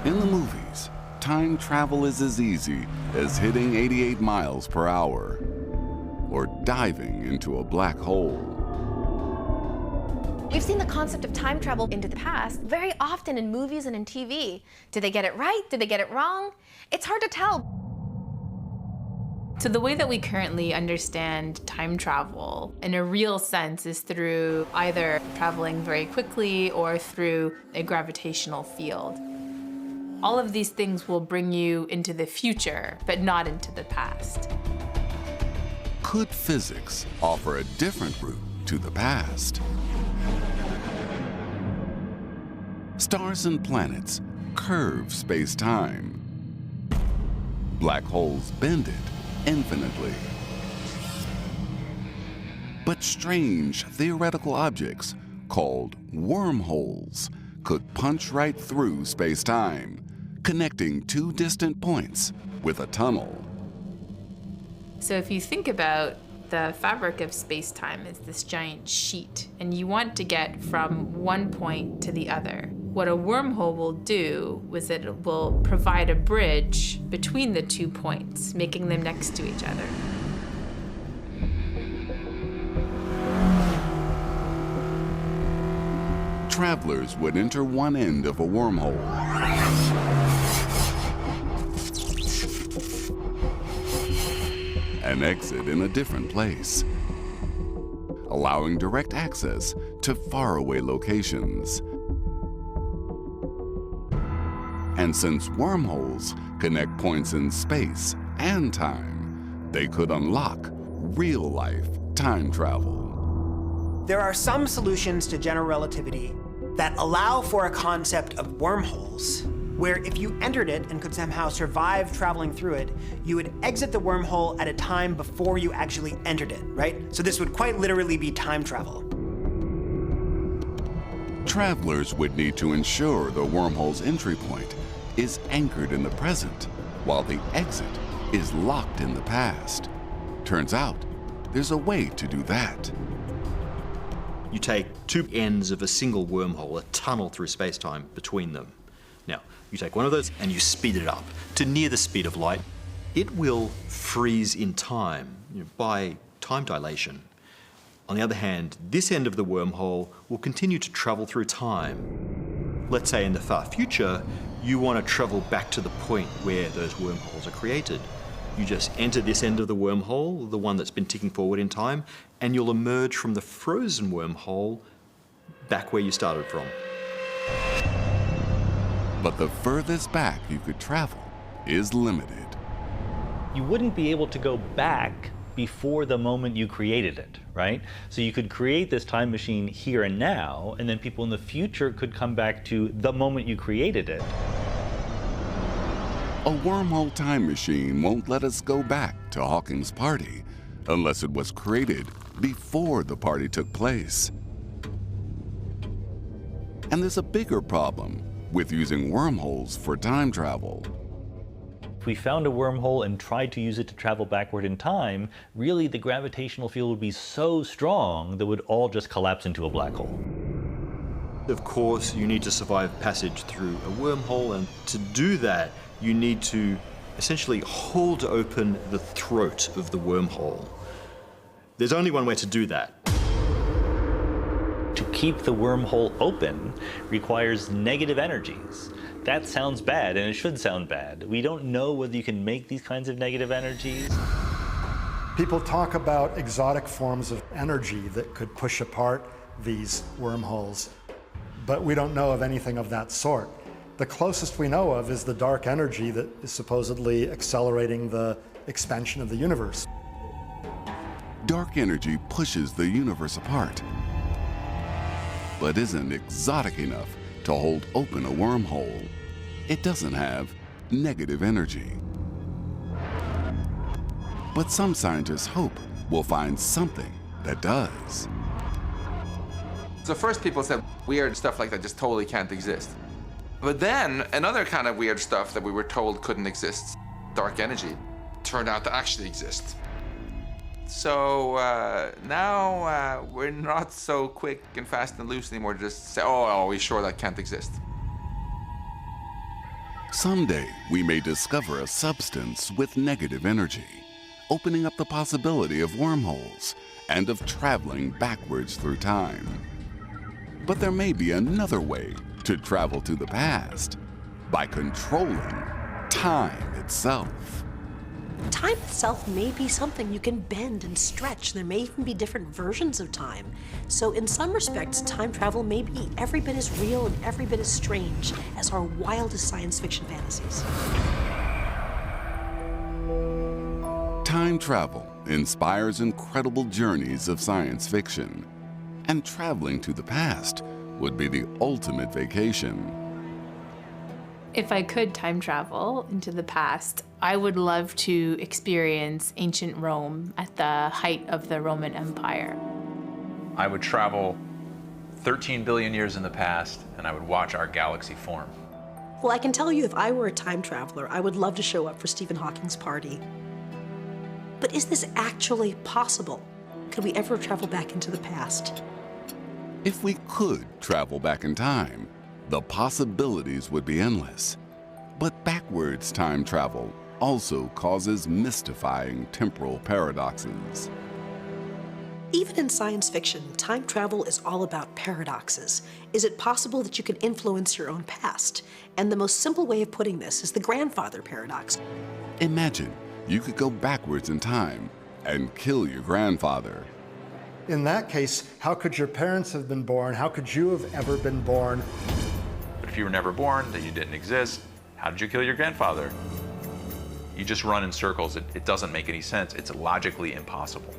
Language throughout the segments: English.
In the movies, time travel is as easy as hitting 88 miles per hour or diving into a black hole. We've seen the concept of time travel into the past very often in movies and in TV. Did they get it right? Did they get it wrong? It's hard to tell. So the way that we currently understand time travel in a real sense is through either traveling very quickly or through a gravitational field. All of these things will bring you into the future, but not into the past. Could physics offer a different route to the past? Stars and planets curve space-time. Black holes bend it infinitely. But strange theoretical objects called wormholes could punch right through space-time, connecting two distant points with a tunnel. So if you think about the fabric of space-time is this giant sheet, and you want to get from one point to the other. What a wormhole will do is that it will provide a bridge between the 2 points, making them next to each other. Travelers would enter one end of a wormhole and exit in a different place, allowing direct access to faraway locations. And since wormholes connect points in space and time, they could unlock real-life time travel. There are some solutions to general relativity that allow for a concept of wormholes, where if you entered it and could somehow survive traveling through it, you would exit the wormhole at a time before you actually entered it, right? So this would quite literally be time travel. Travelers would need to ensure the wormhole's entry point is anchored in the present, while the exit is locked in the past. Turns out, there's a way to do that. You take two ends of a single wormhole, a tunnel through space-time between them. Now, you take one of those and you speed it up to near the speed of light. It will freeze in time, by time dilation. On the other hand, this end of the wormhole will continue to travel through time. Let's say in the far future, you want to travel back to the point where those wormholes are created. You just enter this end of the wormhole, the one that's been ticking forward in time, and you'll emerge from the frozen wormhole back where you started from. But the furthest back you could travel is limited. You wouldn't be able to go back before the moment you created it, right? So you could create this time machine here and now, and then people in the future could come back to the moment you created it. A wormhole time machine won't let us go back to Hawking's party unless it was created before the party took place. And there's a bigger problem with using wormholes for time travel. If we found a wormhole and tried to use it to travel backward in time, really the gravitational field would be so strong that it would all just collapse into a black hole. Of course, you need to survive passage through a wormhole, and to do that, you need to essentially hold open the throat of the wormhole. There's only one way to do that. To keep the wormhole open requires negative energies. That sounds bad, and it should sound bad. We don't know whether you can make these kinds of negative energies. People talk about exotic forms of energy that could push apart these wormholes, but we don't know of anything of that sort. The closest we know of is the dark energy that is supposedly accelerating the expansion of the universe. Dark energy pushes the universe apart, but isn't exotic enough to hold open a wormhole. It doesn't have negative energy. But some scientists hope we'll find something that does. So first people said weird stuff like that just totally can't exist. But then another kind of weird stuff that we were told couldn't exist, dark energy, turned out to actually exist. So now we're not so quick and fast and loose anymore to just say, oh, are we sure that can't exist? Someday, we may discover a substance with negative energy, opening up the possibility of wormholes and of traveling backwards through time. But there may be another way to travel to the past, by controlling time itself. Time itself may be something you can bend and stretch. There may even be different versions of time. So in some respects, time travel may be every bit as real and every bit as strange as our wildest science fiction fantasies. Time travel inspires incredible journeys of science fiction, and traveling to the past would be the ultimate vacation. If I could time travel into the past, I would love to experience ancient Rome at the height of the Roman Empire. I would travel 13 billion years in the past, and I would watch our galaxy form. Well, I can tell you, if I were a time traveler, I would love to show up for Stephen Hawking's party. But is this actually possible? Could we ever travel back into the past? If we could travel back in time, the possibilities would be endless. But backwards time travel also causes mystifying temporal paradoxes. Even in science fiction, time travel is all about paradoxes. Is it possible that you can influence your own past? And the most simple way of putting this is the grandfather paradox. Imagine you could go backwards in time and kill your grandfather. In that case, how could your parents have been born? How could you have ever been born? But if you were never born, then you didn't exist, how did you kill your grandfather? You just run in circles. It doesn't make any sense. It's logically impossible.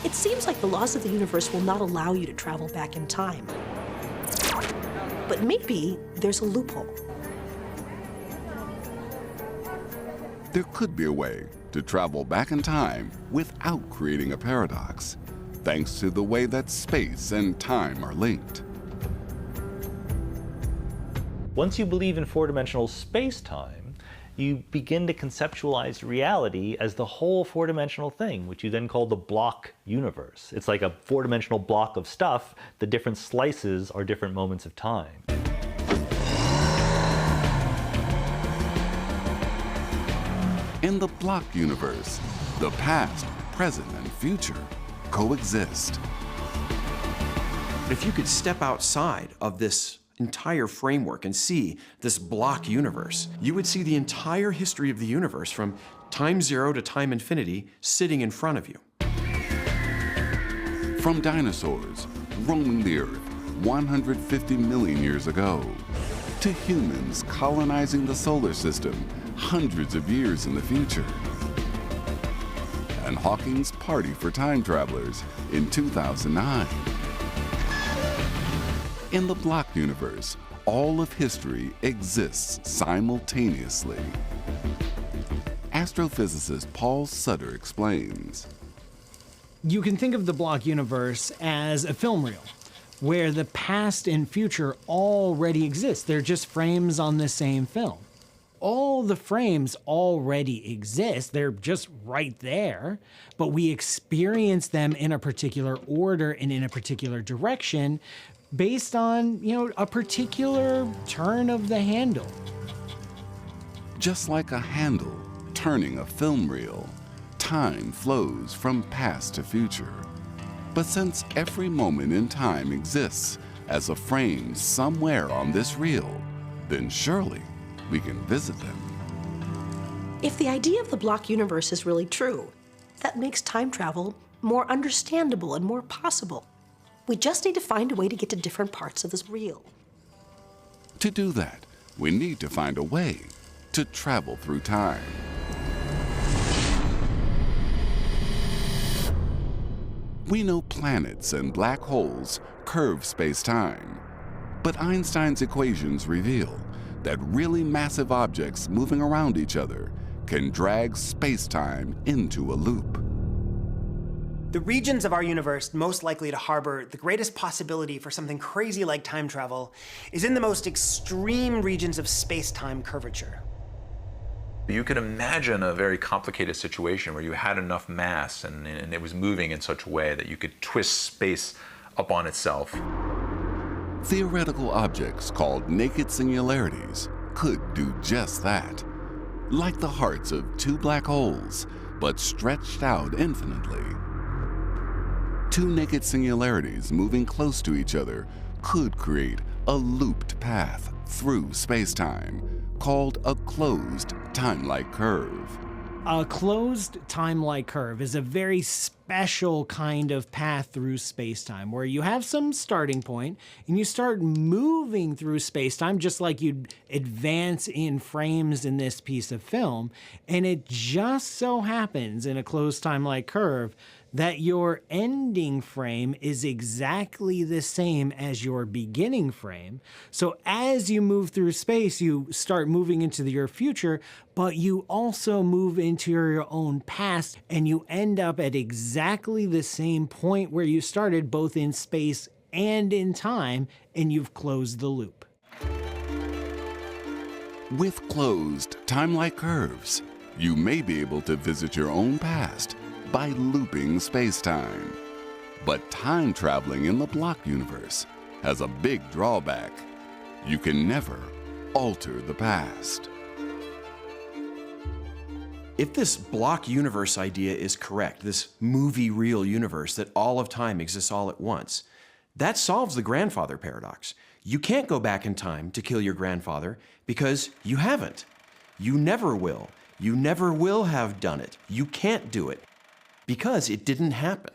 It seems like the laws of the universe will not allow you to travel back in time. But maybe there's a loophole. There could be a way to travel back in time without creating a paradox, thanks to the way that space and time are linked. Once you believe in four-dimensional space-time, you begin to conceptualize reality as the whole four-dimensional thing, which you then call the block universe. It's like a four-dimensional block of stuff. The different slices are different moments of time. In the block universe, the past, present, and future coexist. If you could step outside of this entire framework and see this block universe, you would see the entire history of the universe from time zero to time infinity sitting in front of you. From dinosaurs roaming the Earth 150 million years ago, to humans colonizing the solar system hundreds of years in the future, and Hawking's party for time travelers in 2009. In the block universe, all of history exists simultaneously. Astrophysicist Paul Sutter explains. You can think of the block universe as a film reel, where the past and future already exist. They're just frames on the same film. All the frames already exist. They're just right there, but we experience them in a particular order and in a particular direction based on, a particular turn of the handle. Just like a handle turning a film reel, time flows from past to future. But since every moment in time exists as a frame somewhere on this reel, then surely we can visit them. If the idea of the block universe is really true, that makes time travel more understandable and more possible. We just need to find a way to get to different parts of this reel. To do that, we need to find a way to travel through time. We know planets and black holes curve space-time, but Einstein's equations reveal that really massive objects moving around each other can drag space-time into a loop. The regions of our universe most likely to harbor the greatest possibility for something crazy like time travel is in the most extreme regions of space-time curvature. You could imagine a very complicated situation where you had enough mass and it was moving in such a way that you could twist space up on itself. Theoretical objects called naked singularities could do just that. Like the hearts of two black holes, but stretched out infinitely. Two naked singularities moving close to each other could create a looped path through spacetime, called a closed time-like curve. A closed time-like curve is a very special kind of path through spacetime where you have some starting point and you start moving through spacetime just like you'd advance in frames in this piece of film. And it just so happens in a closed time-like curve that your ending frame is exactly the same as your beginning frame. So as you move through space, you start moving into your future, but you also move into your own past, and you end up at exactly the same point where you started, both in space and in time, and you've closed the loop. With closed time-like curves, you may be able to visit your own past by looping spacetime. But time traveling in the block universe has a big drawback. You can never alter the past. If this block universe idea is correct, this movie reel universe that all of time exists all at once, that solves the grandfather paradox. You can't go back in time to kill your grandfather because you haven't. You never will. You never will have done it. You can't do it because it didn't happen.